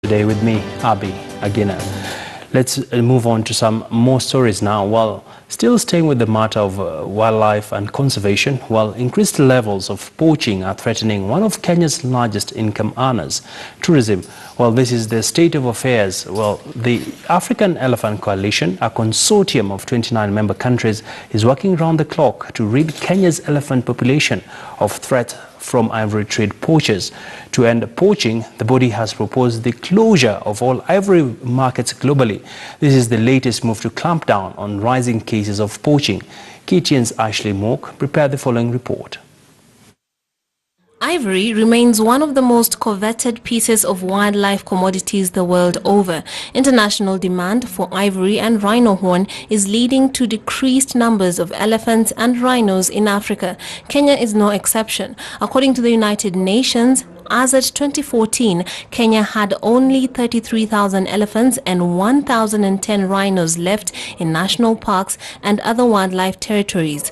Today with me, Abi Agina. Let's move on to some more stories now. Well, still staying with the matter of wildlife and conservation, well, increased levels of poaching are threatening one of Kenya's largest income earners, tourism. Well, this is the state of affairs. Well, the African Elephant Coalition, a consortium of 29 member countries, is working round the clock to rid Kenya's elephant population of threat from ivory trade poachers. To end poaching, the body has proposed the closure of all ivory markets globally. This is the latest move to clamp down on rising cases of poaching. KTN's Ashley Mook prepared the following report. Ivory remains one of the most coveted pieces of wildlife commodities the world over. International demand for ivory and rhino horn is leading to decreased numbers of elephants and rhinos in Africa. Kenya is no exception. According to the United Nations, as at 2014, Kenya had only 33,000 elephants and 1,010 rhinos left in national parks and other wildlife territories.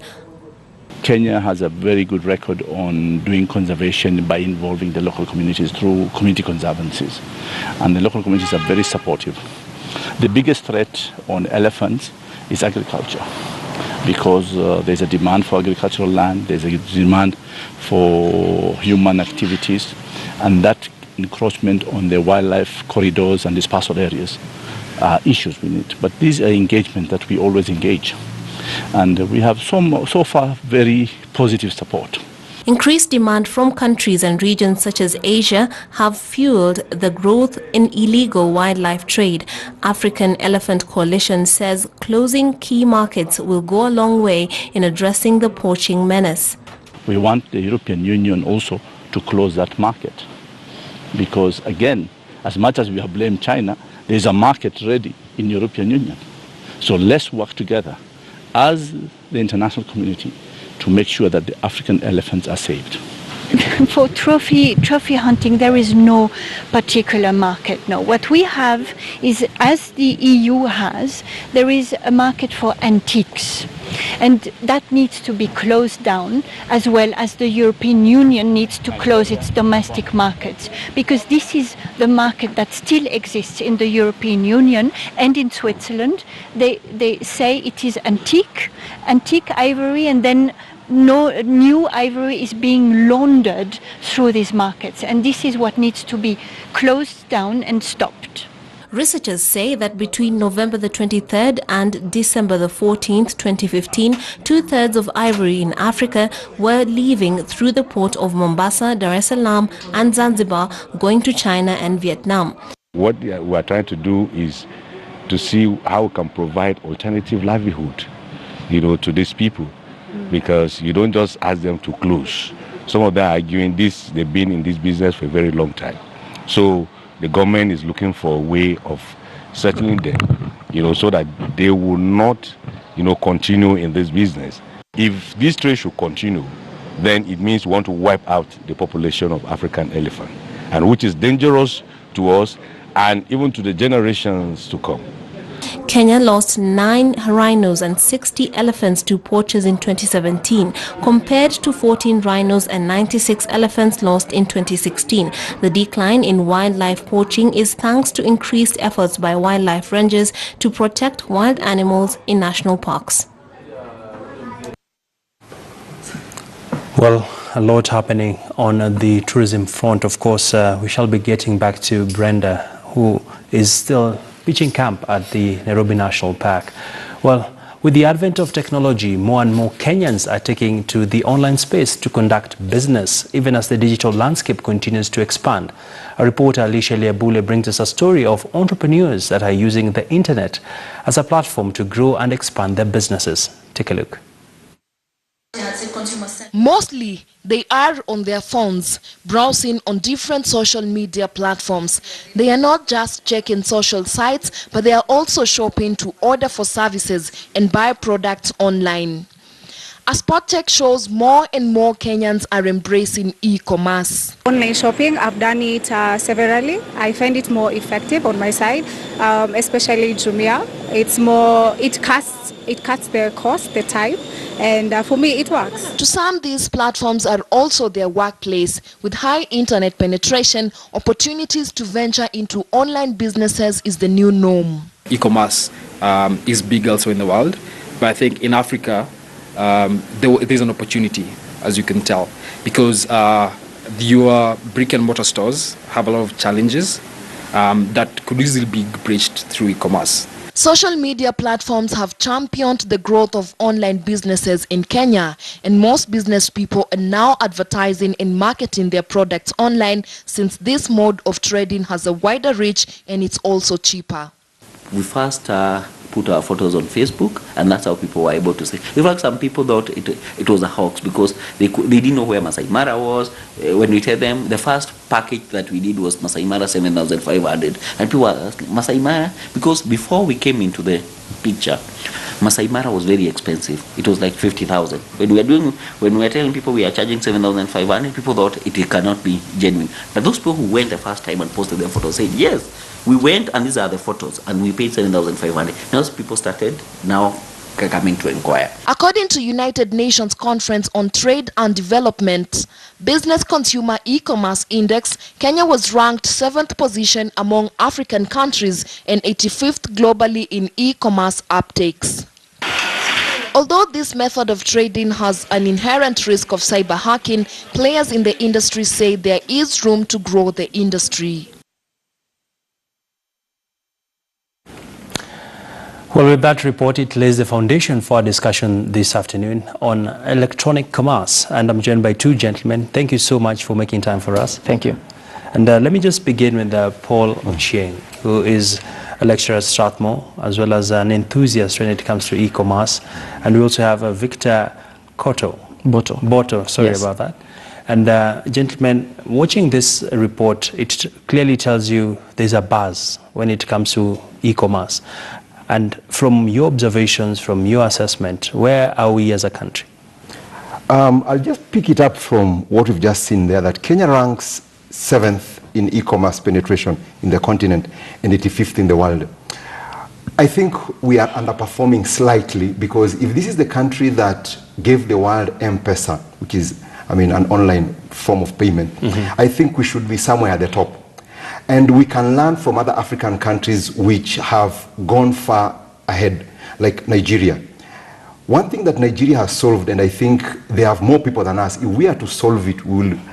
Kenya has a very good record on doing conservation by involving the local communities through community conservancies. And the local communities are very supportive. The biggest threat on elephants is agriculture, because there's a demand for agricultural land, there's a demand for human activities, and that encroachment on the wildlife corridors and dispersal areas are issues we need. But these are engagements that we always engage. And we have so far very positive support. Increased demand from countries and regions such as Asia have fueled the growth in illegal wildlife trade. African Elephant Coalition says closing key markets will go a long way in addressing the poaching menace. We want the European Union also to close that market, because again, as much as we have blamed China, there is a market ready in the European Union. So let's work together as the international community to make sure that the African elephants are saved. For trophy hunting, there is no particular market. No, what we have is, as the EU has, there is a market for antiques. And that needs to be closed down, as well as the European Union needs to close its domestic markets, because this is the market that still exists in the European Union and in Switzerland. They say it is antique ivory, and then no new ivory is being laundered through these markets, and this is what needs to be closed down and stopped. Researchers say that between November the 23rd and December the 14th, 2015, 2/3 of ivory in Africa were leaving through the port of Mombasa, Dar es Salaam and Zanzibar, going to China and Vietnam. What we are trying to do is to see how we can provide alternative livelihood, to these people, because you don't just ask them to close. Some of them are arguing this, they've been in this business for a very long time. So the government is looking for a way of settling them, so that they will not, continue in this business. If this trade should continue, then it means we want to wipe out the population of African elephant, and which is dangerous to us and even to the generations to come. Kenya lost 9 rhinos and 60 elephants to poachers in 2017, compared to 14 rhinos and 96 elephants lost in 2016. The decline in wildlife poaching is thanks to increased efforts by wildlife rangers to protect wild animals in national parks. Well, a lot happening on the tourism front. Of course, we shall be getting back to Brenda, who is still pitching camp at the Nairobi National Park. Well, with the advent of technology, more and more Kenyans are taking to the online space to conduct business, even as the digital landscape continues to expand. Our reporter Alicia Liabule brings us a story of entrepreneurs that are using the internet as a platform to grow and expand their businesses. Take a look. Mostly, they are on their phones, browsing on different social media platforms. They are not just checking social sites, but they are also shopping to order for services and buy products online. A spot check shows more and more Kenyans are embracing e-commerce. Online shopping, I've done it severally. I find it more effective on my side, especially Jumia. It's more, it cuts the cost, the time, and for me it works. To some, these platforms are also their workplace. With high internet penetration, opportunities to venture into online businesses is the new norm. E-commerce is big also in the world, but I think in Africa there's an opportunity, as you can tell, because your brick and mortar stores have a lot of challenges that could easily be bridged through e-commerce. Social media platforms have championed the growth of online businesses in Kenya, and most business people are now advertising and marketing their products online, since this mode of trading has a wider reach and it's also cheaper. We first put our photos on Facebook, and that's how people were able to see. In fact, some people thought it was a hoax because they didn't know where Masai Mara was. When we tell them, the first package that we did was Masai Mara 7,500, and people were asking, Masai Mara? Because before we came into the picture, Masai Mara was very expensive. It was like 50,000. When we were telling people we are charging 7,500, people thought it cannot be genuine. But those people who went the first time and posted their photos said, yes, we went and these are the photos, and we paid 7,500. Now people started now coming to inquire. According to United Nations Conference on Trade and Development Business Consumer E-commerce Index, Kenya was ranked 7th position among African countries and 85th globally in e-commerce uptakes. Although this method of trading has an inherent risk of cyber hacking, players in the industry say there is room to grow the industry. Well, with that report, it lays the foundation for our discussion this afternoon on electronic commerce. And I'm joined by two gentlemen. Thank you so much for making time for us. Thank you. And let me just begin with Paul Ochieng, who is a lecturer at Strathmore, as well as an enthusiast when it comes to e-commerce. And we also have Victor Botto, sorry yes. about that. And gentlemen, watching this report, it clearly tells you there's a buzz when it comes to e-commerce. And from your observations, from your assessment, where are we as a country? I'll just pick it up from what we've just seen there, that Kenya ranks 7th in e-commerce penetration in the continent and 85th in the world. I think we are underperforming slightly, because if this is the country that gave the world M-Pesa, which is, an online form of payment, I think we should be somewhere at the top. And we can learn from other African countries which have gone far ahead, like Nigeria. One thing that Nigeria has solved, and I think they have more people than us, if we are to solve it,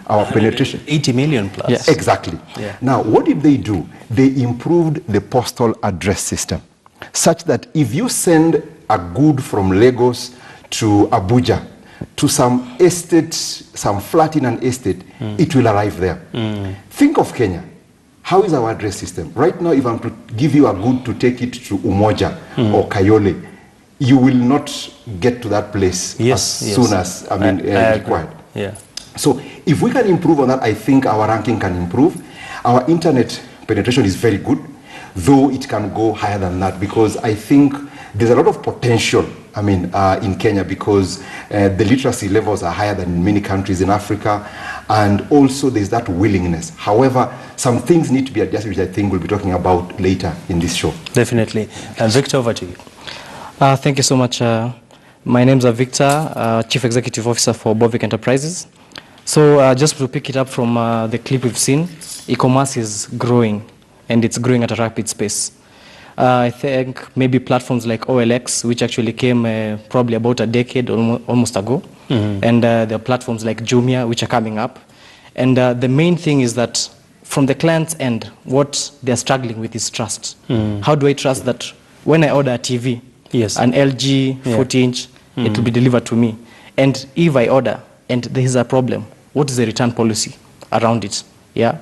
our penetration... 80 million plus. Yes. Exactly. Yeah. Now, what did they do? They improved the postal address system, such that if you send a good from Lagos to Abuja, to some estate, some flat in an estate, it will arrive there. Think of Kenya. How is our address system? Right now, if I'm to give you a good to take it to Umoja or Kayole, you will not get to that place as soon as required. Yeah. So if we can improve on that, I think our ranking can improve. Our internet penetration is very good, though it can go higher than that, because I think there's a lot of potential in Kenya, because the literacy levels are higher than in many countries in Africa, and also there's that willingness. However, some things need to be adjusted, which I think we'll be talking about later in this show. Definitely. Victor, over to you. Thank you so much. My name is Victor, Chief Executive Officer for Bovik Enterprises. So just to pick it up from the clip we've seen, e-commerce is growing, and it's growing at a rapid pace. I think maybe platforms like OLX, which actually came probably about a decade almost ago, and there are platforms like Jumia, which are coming up. And the main thing is that from the client's end, what they're struggling with is trust. How do I trust that when I order a TV, an LG 40-inch, it will be delivered to me? And if I order and there is a problem, what is the return policy around it? Yeah.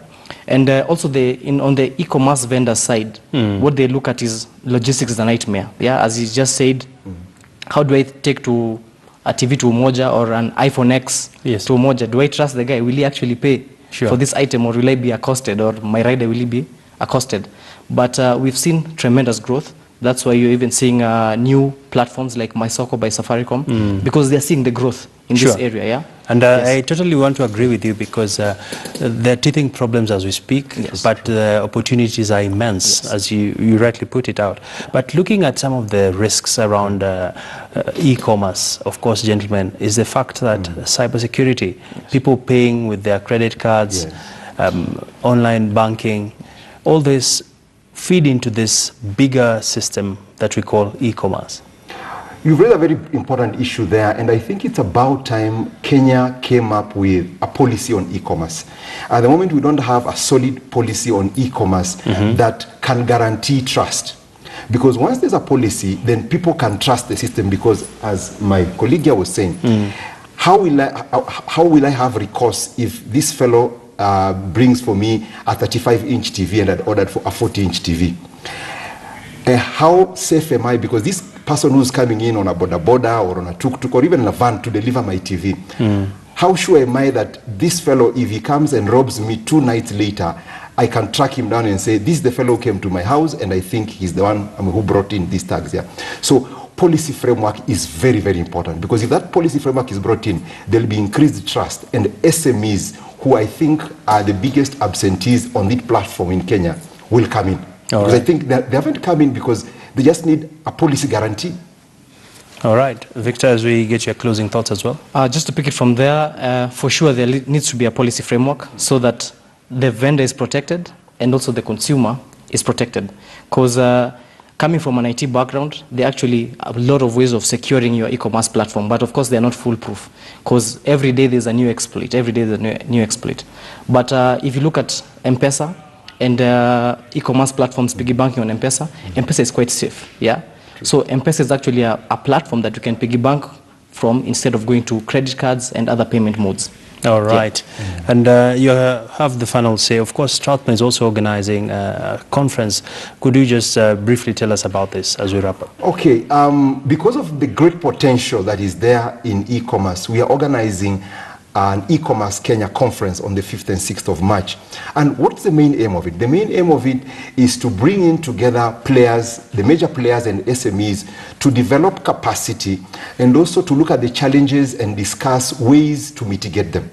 And also on the e-commerce vendor side, what they look at is logistics is a nightmare. Yeah, as you just said, how do I take to a TV to Umoja or an iPhone X to Umoja? Do I trust the guy? Will he actually pay for this item, or will I be accosted, or my rider will he be accosted? But we've seen tremendous growth. That's why you're even seeing new platforms like MySoko by Safaricom, because they're seeing the growth in this area, yeah? And I totally want to agree with you, because there are teething problems as we speak, but the opportunities are immense, as you rightly put it out. But looking at some of the risks around e-commerce, of course, gentlemen, is the fact that cybersecurity, people paying with their credit cards, online banking, all this feed into this bigger system that we call e-commerce. You've raised a very important issue there, and I think it's about time Kenya came up with a policy on e-commerce. At the moment, we don't have a solid policy on e-commerce that can guarantee trust. Because once there's a policy, then people can trust the system, because as my colleague here was saying, how will I have recourse if this fellow brings for me a 35-inch TV and I ordered for a 40-inch TV? How safe am I? Because this person who's coming in on a boda or on a tuk-tuk or even a van to deliver my TV, how sure am I that this fellow, if he comes and robs me 2 nights later, I can track him down and say, this is the fellow who came to my house and I think he's the one who brought in these tags here. So policy framework is very, very important, because if that policy framework is brought in, there'll be increased trust, and SMEs, who I think are the biggest absentees on this platform in Kenya, will come in. Because I think that they haven't come in because they just need a policy guarantee. All right. Victor, as we get your closing thoughts as well. Just to pick it from there, for sure there needs to be a policy framework so that the vendor is protected and also the consumer is protected. Because coming from an IT background, there are actually a lot of ways of securing your e-commerce platform, but of course they are not foolproof, because every day there's a new exploit, every day there's a new exploit. But if you look at M-Pesa, and e-commerce platforms, piggy banking on M-Pesa, M-Pesa is quite safe, yeah? So M-Pesa is actually a platform that you can piggy bank from instead of going to credit cards and other payment modes. All right. And you have the final say. Of course, Strathmore is also organizing a conference. Could you just briefly tell us about this as we wrap up? Okay. Because of the great potential that is there in e-commerce, we are organizing an e-commerce Kenya conference on the 5th and 6th of March. And what's the main aim of it? The main aim of it is to bring in together players, the major players and SMEs, to develop capacity and also to look at the challenges and discuss ways to mitigate them.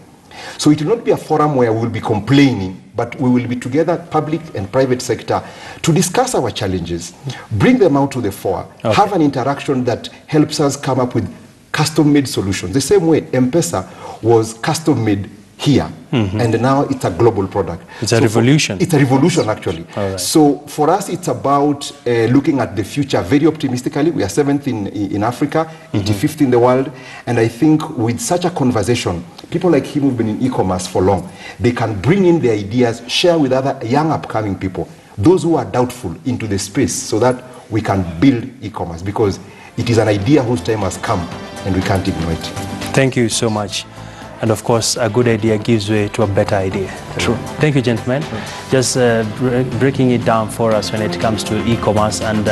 So it will not be a forum where we will be complaining, but we will be together, public and private sector, to discuss our challenges, bring them out to the fore, have an interaction that helps us come up with custom-made solutions. The same way M-Pesa was custom-made here, and now it's a global product. It's a revolution. It's a revolution, actually. So for us, it's about looking at the future very optimistically. We are 7th in Africa, 85th in the world, and I think with such a conversation, people like him who've been in e-commerce for long, they can bring in their ideas, share with other young upcoming people, those who are doubtful, into the space, so that we can build e-commerce, because it is an idea whose time has come and we can't ignore it. Thank you so much. And of course, a good idea gives way to a better idea. True. Thank you, gentlemen. Just breaking it down for us when it comes to e-commerce. And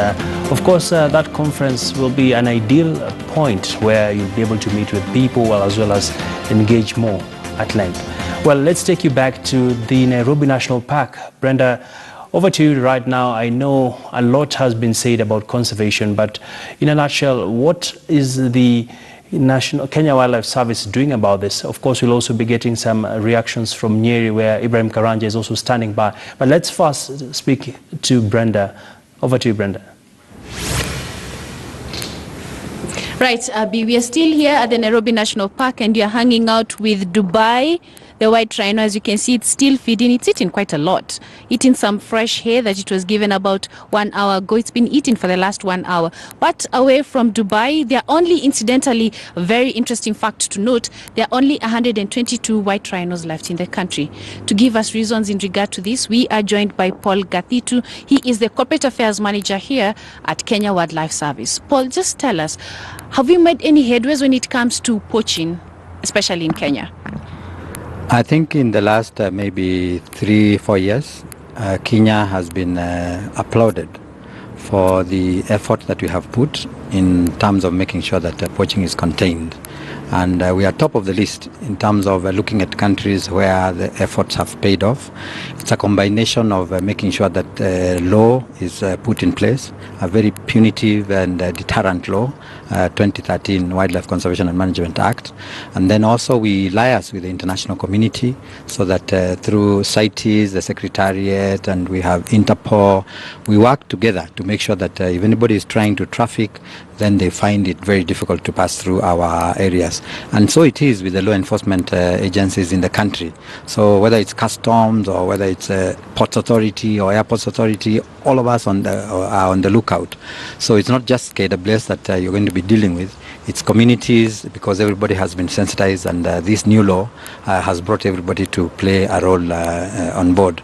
of course, that conference will be an ideal point where you'll be able to meet with people as well as engage more at length. Well, let's take you back to the Nairobi National Park. Brenda, over to you right now. I know a lot has been said about conservation, but in a nutshell, what is the National Kenya Wildlife Service doing about this? Of course, we'll also be getting some reactions from Nyeri, where Ibrahim Karanja is also standing by. But let's first speak to Brenda. Over to you, Brenda. Right, Abby, we are still here at the Nairobi National Park, and you're hanging out with Dubai, the white rhino. As you can see, it's still feeding. It's eating quite a lot. Eating some fresh hay that it was given about 1 hour ago. It's been eating for the last 1 hour. But away from Dubai, there are only, incidentally, a very interesting fact to note, there are only 122 white rhinos left in the country. To give us reasons in regard to this, we are joined by Paul Gathitu. He is the Corporate Affairs Manager here at Kenya Wildlife Service. Paul, just tell us, have we made any headways when it comes to poaching, especially in Kenya? I think in the last maybe 3-4 years, Kenya has been applauded for the effort that we have put in terms of making sure that poaching is contained. And we are top of the list in terms of looking at countries where the efforts have paid off. It's a combination of making sure that law is put in place, a very punitive and deterrent law, 2013 Wildlife Conservation and Management Act. And then also we liaise with the international community so that through CITES, the Secretariat, and we have Interpol, we work together to make sure that if anybody is trying to traffic, then they find it very difficult to pass through our areas. And so it is with the law enforcement agencies in the country. So whether it's customs or whether it's Ports Authority or Airports Authority, all of us are on the lookout. So it's not just KWS that you're going to be dealing with. It's communities, because everybody has been sensitized, and this new law has brought everybody to play a role on board.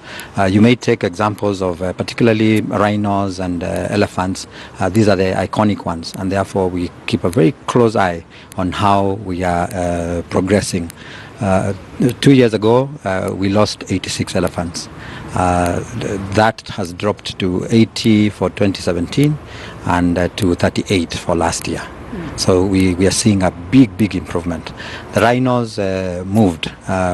You may take examples of particularly rhinos and elephants. These are the iconic ones, and therefore we keep a very close eye on how we are progressing. 2 years ago, we lost 86 elephants. That has dropped to 80 for 2017 and to 38 for last year. So we are seeing a big improvement. The rhinos moved.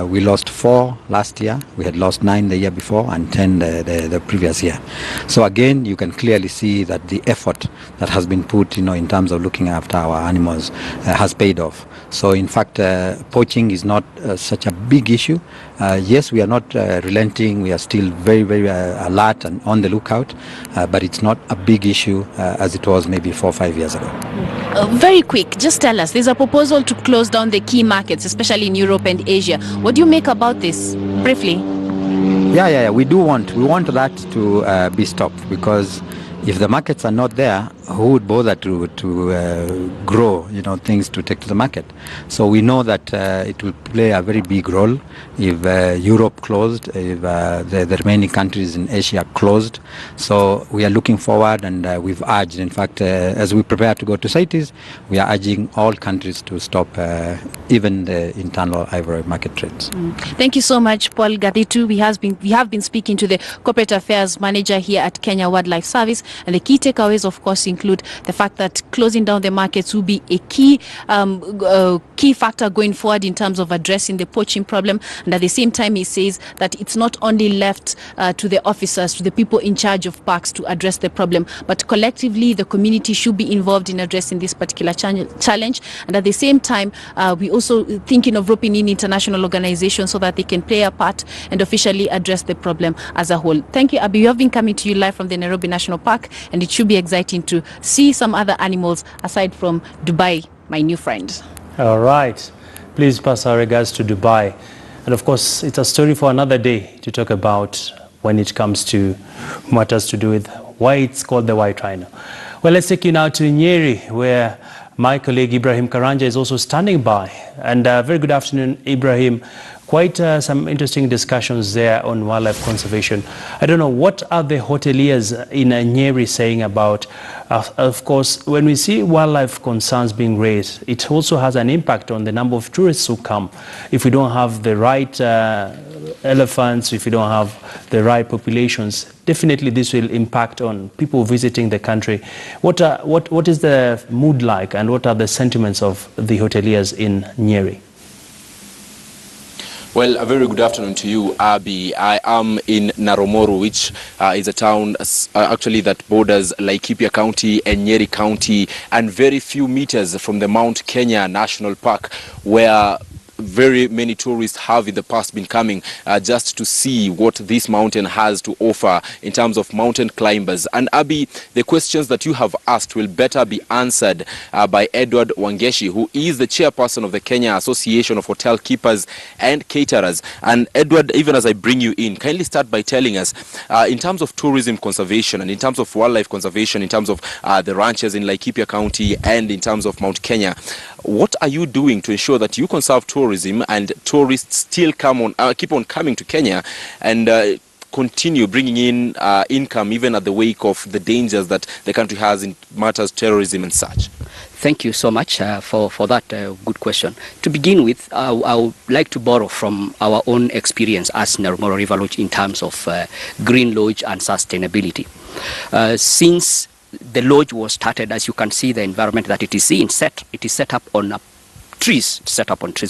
We lost 4 last year. We had lost 9 the year before and 10 the previous year. So again, you can clearly see that the effort that has been put, in terms of looking after our animals has paid off. So in fact, poaching is not such a big issue. Yes, we are not relenting. We are still very alert and on the lookout, but it's not a big issue as it was maybe 4 or 5 years ago. Very quick, just tell us, there's a proposal to close down the key markets, especially in Europe and Asia. What do you make about this, briefly? Yeah, we want that to be stopped, because if the markets are not there, who would bother to grow, things to take to the market? So we know that it will play a very big role if Europe closed, if the remaining countries in Asia closed. So we are looking forward, and we've urged, in fact, as we prepare to go to CITES, we are urging all countries to stop even the internal ivory market trades. Thank you so much, Paul Gaditu. We have been speaking to the Corporate Affairs Manager here at Kenya Wildlife Service, and the key takeaways, of course, include the fact that closing down the markets will be a key factor going forward in terms of addressing the poaching problem. And at the same time, he says that it's not only left to the officers, to the people in charge of parks to address the problem, but collectively the community should be involved in addressing this particular challenge. And at the same time, we also thinking of roping in international organizations so that they can play a part and officially address the problem as a whole. Thank you, Abi. We have been coming to you live from the Nairobi National Park, and it should be exciting to see some other animals aside from Dubai, my new friend. All right. Please pass our regards to Dubai. And of course, it's a story for another day to talk about when it comes to matters to do with why it's called the white rhino. Well, let's take you now to Nyeri, where my colleague Ibrahim Karanja is also standing by. And very good afternoon, Ibrahim. Quite some interesting discussions there on wildlife conservation. I don't know, what are the hoteliers in Nyeri saying about, of course, when we see wildlife concerns being raised, it also has an impact on the number of tourists who come. If we don't have the right elephants, if we don't have the right populations, definitely this will impact on people visiting the country. What is the mood like, and what are the sentiments of the hoteliers in Nyeri? Well, a very good afternoon to you, Abi. I am in Naromoru, which is a town actually that borders Laikipia County and Nyeri County, and very few meters from the Mount Kenya National Park, where very many tourists have in the past been coming just to see what this mountain has to offer in terms of mountain climbers. And Abi, the questions that you have asked will better be answered by Edward Wangeshi, who is the chairperson of the Kenya Association of Hotel Keepers and Caterers. And Edward, even as I bring you in, kindly start by telling us, in terms of tourism conservation and in terms of wildlife conservation, in terms of the ranches in Laikipia County and in terms of Mount Kenya, what are you doing to ensure that you conserve tourism and tourists still keep on coming to Kenya and continue bringing in income even at the wake of the dangers that the country has in matters terrorism and such? Thank you so much for that good question. To begin with, I would like to borrow from our own experience as Naromoru River Lodge in terms of green lodge and sustainability. Since the lodge was started, as you can see the environment that it is in, it is set up on trees,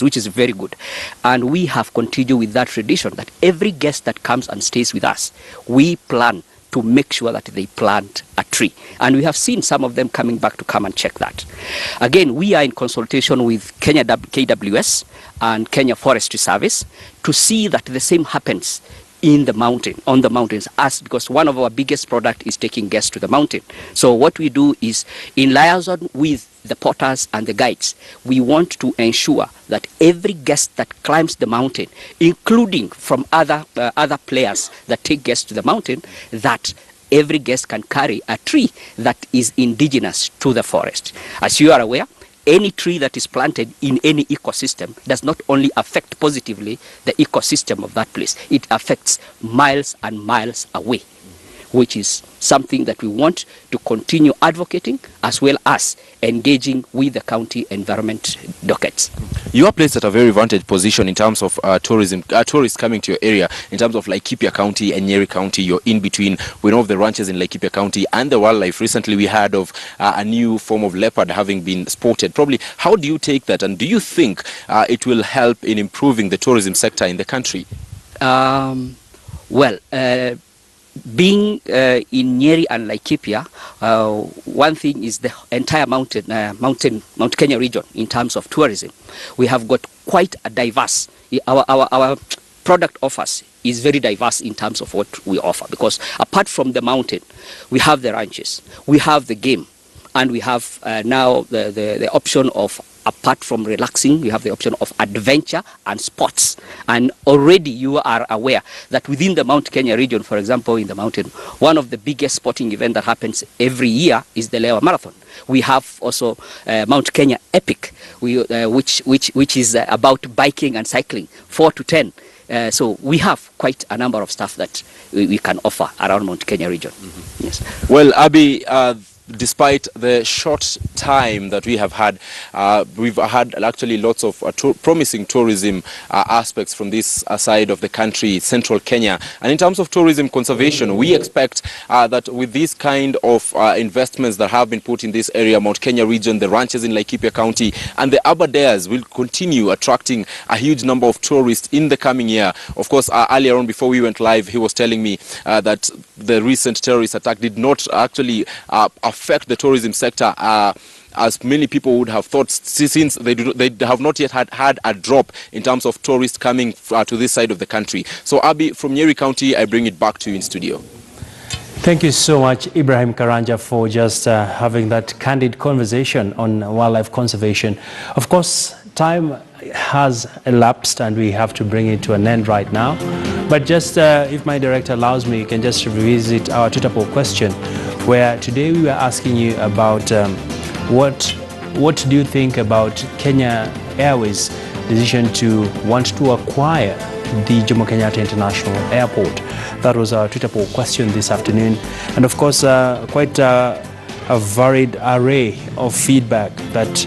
which is very good. And we have continued with that tradition that every guest that comes and stays with us, we plan to make sure that they plant a tree. And we have seen some of them coming back to come and check that. Again, we are in consultation with Kenya KWS and Kenya Forestry Service to see that the same happens on the mountains, because one of our biggest product is taking guests to the mountain. So what we do is, in liaison with the porters and the guides, we want to ensure that every guest that climbs the mountain, including from other players that take guests to the mountain, that every guest can carry a tree that is indigenous to the forest. As you are aware, any tree that is planted in any ecosystem does not only affect positively the ecosystem of that place, it affects miles and miles away, which is something that we want to continue advocating, as well as engaging with the county environment dockets. You are placed at a very advantaged position in terms of tourism, tourists coming to your area, in terms of Laikipia County and Nyeri County. You're in between. We know of the ranches in Laikipia County and the wildlife. Recently we heard of a new form of leopard having been spotted. Probably, how do you take that, and do you think it will help in improving the tourism sector in the country? Being in Nyeri and Laikipia, one thing is the entire Mount Kenya region in terms of tourism. We have got quite a diverse, our product offers is very diverse in terms of what we offer, because apart from the mountain, we have the ranches, we have the game, and we have now the option of, apart from relaxing, we have the option of adventure and sports. And already you are aware that within the Mount Kenya region, for example, in the mountain, one of the biggest sporting events that happens every year is the Lewa Marathon. We have also Mount Kenya Epic, which is about biking and cycling, 4 to 10. So we have quite a number of stuff that we can offer around Mount Kenya region. Mm-hmm. Yes. Well, Abby, despite the short time that we have had, we've had actually lots of promising tourism aspects from this side of the country, central Kenya. And in terms of tourism conservation, we expect that with these kind of investments that have been put in this area, Mount Kenya region, the ranches in Laikipia County, and the Aberdares will continue attracting a huge number of tourists in the coming year. Of course, earlier on, before we went live, he was telling me that the recent terrorist attack did not actually affect the tourism sector as many people would have thought, since they have not yet had a drop in terms of tourists coming to this side of the country. So Abby, from Nyeri County, I bring it back to you in studio. Thank you so much, Ibrahim Karanja, for just having that candid conversation on wildlife conservation. Of course, time has elapsed and we have to bring it to an end right now. But just if my director allows me, you can just revisit our Twitter poll question, where today we were asking you about what do you think about Kenya Airways' decision to want to acquire the Jomo Kenyatta International Airport. That was our Twitter poll question this afternoon. And of course, quite a varied array of feedback that